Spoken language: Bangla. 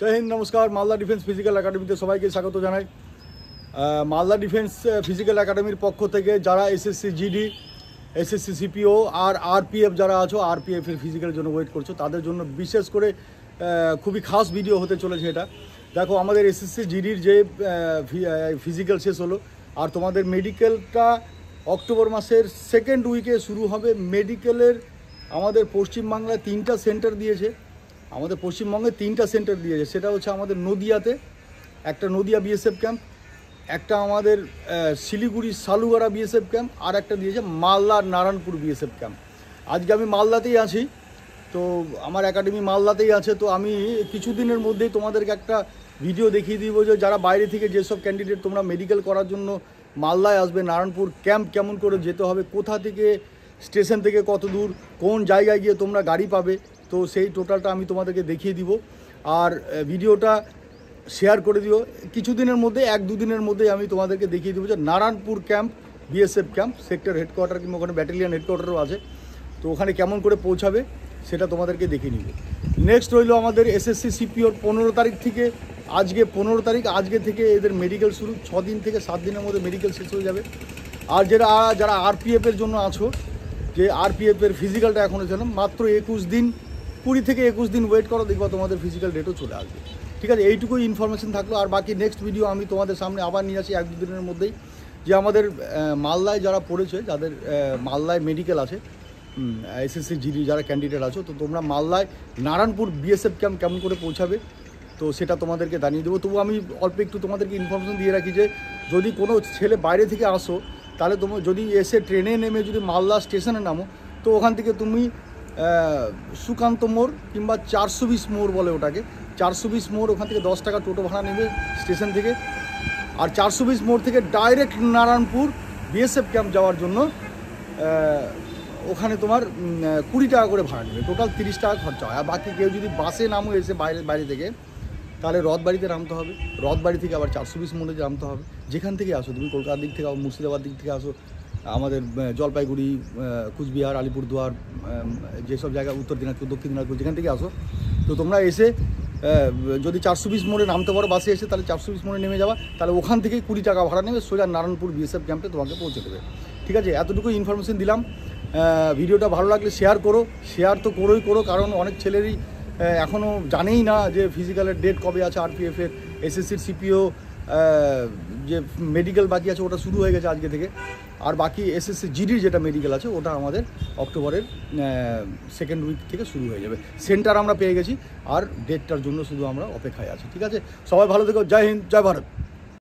जय हिंद नमस्कार। मालदा डिफेंस फिजिकल एकाडेमीते सबाइके स्वागत जानाई। मालदा डिफेंस फिजिकल एकाडेमीर पक्ष थेके जारा एसएससी जिडी एसएससी सीपीओ और आरपीएफ जारा आछो आरपीएफ एर फिजिकल जोन्नो वेट करछो तादेर जोन्नो विशेष करे खुबই खास भिडियो होते चलेছে। এটা देखो आमादेर एसएससी जिडिर जे फिजिकल शेष हलो और तोमादेर मेडिकेलटा अक्टोबर मासेर सेकेंड उइके शुरू होबे। मेडिकेलेर आमादेर पश्चिम बांगलाय 3टा सेंटार दिएছে। আমাদের পশ্চিমবঙ্গে 3টা সেন্টার দিয়েছে। সেটা হচ্ছে আমাদের নদিয়াতে একটা নদিয়া বিএসএফ ক্যাম্প, একটা আমাদের শিলিগুড়ি সালুগাড়া বিএসএফ ক্যাম্প আর একটা দিয়েছে মালদা নারায়ণপুর বিএসএফ ক্যাম্প। আজকে আমি মালদাতেই আছি, তো আমার একাডেমি মালদাতেই আছে। তো আমি কিছুদিনের মধ্যেই তোমাদেরকে একটা ভিডিও দেখিয়ে দিব যে যারা বাইরে থেকে যেসব ক্যান্ডিডেট তোমরা মেডিকেল করার জন্য মালদায় আসবে, নারায়ণপুর ক্যাম্প কেমন করে যেতে হবে, কোথা থেকে স্টেশন থেকে কত দূর, কোন জায়গায় গিয়ে তোমরা গাড়ি পাবে, তো সেই টোটালটা আমি তোমাদেরকে দেখিয়ে দিব। আর ভিডিওটা শেয়ার করে দিও। কিছুদিনের মধ্যে 1-2 দিনের মধ্যেই আমি তোমাদেরকে দেখিয়ে দেবো যে Narayanpur camp BSF camp sector headquarter কিংবা ওখানে ব্যাটালিয়ান হেডকোয়ার্টারও আছে, তো ওখানে কেমন করে পৌঁছাবে সেটা তোমাদেরকে দেখিয়ে নিব। নেক্সট হইলো আমাদের এসএসসি সিপিওর 15 তারিখ থেকে আজকে 15 তারিখ, আজকে থেকে এদের মেডিকেল শুরু। 6 দিন থেকে 7 দিনের মধ্যে মেডিকেল শেষ হয়ে যাবে। আর যারা আরপিএফের জন্য আছো, যে আরপিএফের ফিজিক্যালটা এখন হচ্ছে মাত্র 21 দিন, 20 থেকে 21 দিন ওয়েট করো, দেখবা তোমাদের ফিজিক্যাল ডেটও চলে আসবে। ঠিক আছে, এইটুকুই ইনফরমেশন থাকলো। আর বাকি নেক্সট ভিডিও আমি তোমাদের সামনে আবার নিয়ে আসি 1-2 দিনের মধ্যেই। যে আমাদের মালদায় যারা পড়েছে, যাদের মালদায় মেডিকেল আছে, এসএসসি জিডি যারা ক্যান্ডিডেট আছো, তো তোমরা মালদায় নারায়ণপুর বিএসএফ ক্যাম্প কেমন করে পৌঁছাবে তো সেটা তোমাদেরকে জানিয়ে দেবো। তবু আমি অল্প একটু তোমাদেরকে ইনফরমেশন দিয়ে রাখি যে যদি কোনো ছেলে বাইরে থেকে আসো, তাহলে তুমি যদি এসে ট্রেনে নেমে যদি মালদা স্টেশনে নামো, তো ওখান থেকে তুমি সুকান্ত মোড় কিংবা 420 মোড় বলে ওটাকে, 420 মোড়, ওখান থেকে 10 টাকা টোটো ভাড়া নেবে স্টেশন থেকে। আর 420 মোড় থেকে ডাইরেক্ট নারায়ণপুর বিএসএফ ক্যাম্প যাওয়ার জন্য ওখানে তোমার 20 টাকা করে ভাড়া নেবে, টোটাল 30 টাকা খরচা হয়। আর বাকি কেউ যদি বাসে নামো এসে বাইরে থেকে, তাহলে রথবাড়িতে নামতে হবে, রথবাড়ি থেকে আবার 420 মোড়ে নামতে হবে। যেখান থেকে আসো তুমি, কলকাতার দিক থেকে, মুর্শিদাবাদ দিক থেকে আসো, আমাদের জলপাইগুড়ি, কুচবিহার, আলিপুরদুয়ার, যেসব জায়গা, উত্তর দিনাজপুর, দক্ষিণ দিনাজপুর, যেখান থেকে আসো, তো তোমরা এসে যদি 420 মোড়ে নামতে পারো বাসে এসে, তাহলে 420 মোড়ে নেমে যাওয়া, তাহলে ওখান থেকে 20 টাকা ভাড়া নেবে, সোজা নারায়ণপুর বিএসএফ ক্যাম্পে তোমাকে পৌঁছে দেবে। ঠিক আছে, এতটুকু ইনফরমেশন দিলাম। ভিডিওটা ভালো লাগলে শেয়ার করো, শেয়ার তো করো, কারণ অনেক ছেলেরই এখনও জানেই না যে ফিজিক্যালের ডেট কবে আছে। আরপিএফের, এসএসসির সিপিও যে মেডিকেল বাকি আছে ওটা শুরু হয়ে গেছে আজকে থেকে। আর বাকি এসএসসি জিডির যেটা মেডিকেল আছে ওটা আমাদের অক্টোবরের সেকেন্ড উইক থেকে শুরু হয়ে যাবে। সেন্টার আমরা পেয়ে গেছি, আর ডেটটার জন্য শুধু আমরা অপেক্ষায় আছি। ঠিক আছে, সবাই ভালো থেকো। জয় হিন্দ, জয় ভারত।